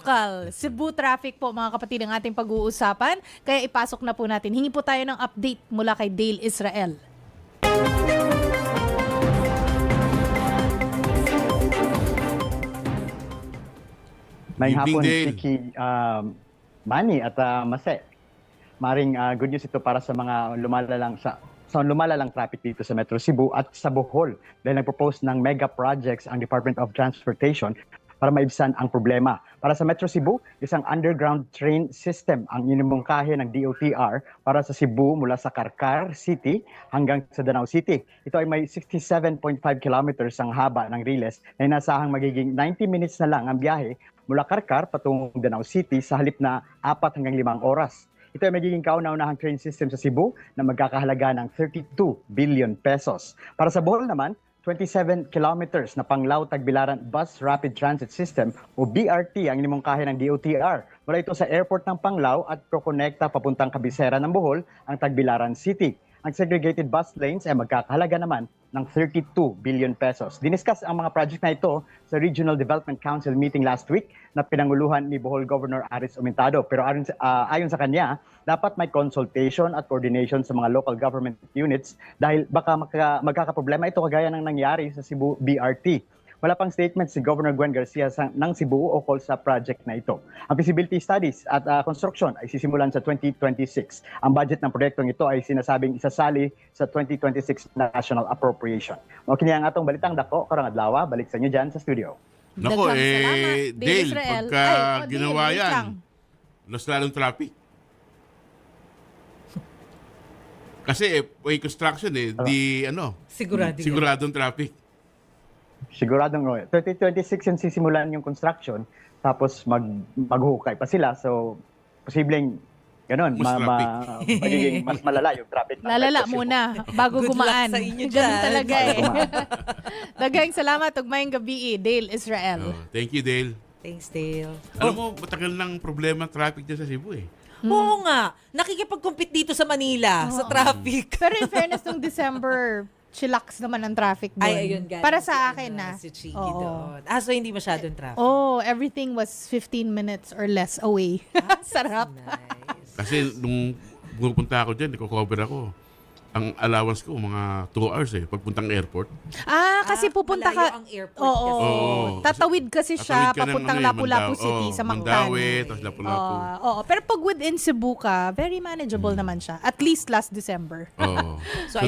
local. Cebu traffic po mga kapatid ang ating pag-uusapan. Kaya ipasok na po natin. Hingi po tayo ng update mula kay Dale Israel. May hapon, Dale. Vicky, Manny at Mase. Maring good news ito para sa mga lumalalang traffic dito sa Metro Cebu at sa Bohol dahil nag-propose ng mega projects ang Department of Transportation para maibsan ang problema. Para sa Metro Cebu, isang underground train system ang inimungkahi ng DOTR para sa Cebu mula sa Carcar City hanggang sa Danau City. Ito ay may 67.5 kilometers ang haba ng riles na inasahang magiging 90 minutes na lang ang biyahe mula Carcar patungong Danau City sa halip na 4 hanggang 5 oras. Ito ay magiging kauna-unahang train system sa Cebu na magkakahalaga ng 32 billion pesos. Para sa Bohol naman, 27 kilometers na Panglao-Tagbilaran Bus Rapid Transit System o BRT ang inimungkahi ng DOTR. Mula ito sa airport ng Panglao at prokonekta papuntang kabisera ng Bohol ang Tagbilaran City. Ang segregated bus lanes ay magkakahalaga naman ng 32 billion pesos. Diniscuss ang mga project na ito sa Regional Development Council meeting last week na pinanguluhan ni Bohol Governor Aris Omentado. Pero ayon sa kanya, dapat may consultation at coordination sa mga local government units dahil baka magkakaproblema ito kagaya ng nangyari sa Cebu BRT. Wala pang statement si Governor Gwen Garcia ng Cebu ukol sa project na ito. Ang feasibility studies at construction ay sisimulan sa 2026. Ang budget ng proyektong ito ay sinasabing isasali sa 2026 National Appropriation. Okay niya ang atong balitang dako, karang adlaw, balik sa inyo dyan sa studio. Nako, Daghang salamat, Dale, Israel. pagka Dale, ginawa wait yan, lang. mas lalong traffic. Kasi may construction siguradong traffic. Siguradong 2026 yung sisimulan yung construction, tapos maghukay pa sila. So, posibleng ganun, Mas traffic. magiging mas malala yung traffic. Lalala muna bago Good luck gumaan. sa inyo Ganun dyan. talaga Bago eh. gumaan. Daghang salamat. Ugmayang gabi, Dale Israel. Oh, thank you, Dale. Thanks, Dale. Alam mo, matagal ng problema ng traffic dyan sa Cebu eh. Oo nga. Nakikipag-compete dito sa Manila, sa traffic. Pero in fairness, nung December, chillax naman ang traffic doon. Ay, ayun, galing Para si, sa akin ano, na. Si Chigi Oo. doon. So hindi masyadong traffic. Oh, everything was 15 minutes or less away. Sarap. Nice. Kasi nung pupunta ako dyan, niko-cover ako. Ang allowance ko, mga 2 hours pagpuntang airport. Kasi pupunta malayo ka. ang airport Oo. kasi. Oo. Tatawid kasi siya Tatawid ka ng papuntang ano eh, Lapu-Lapu Mandaue. City Oo, sa Mactan. Mandaue, tapos Lapu-Lapu. Oo. Pero pag within Cebu ka, very manageable naman siya. At least last December. Oo. So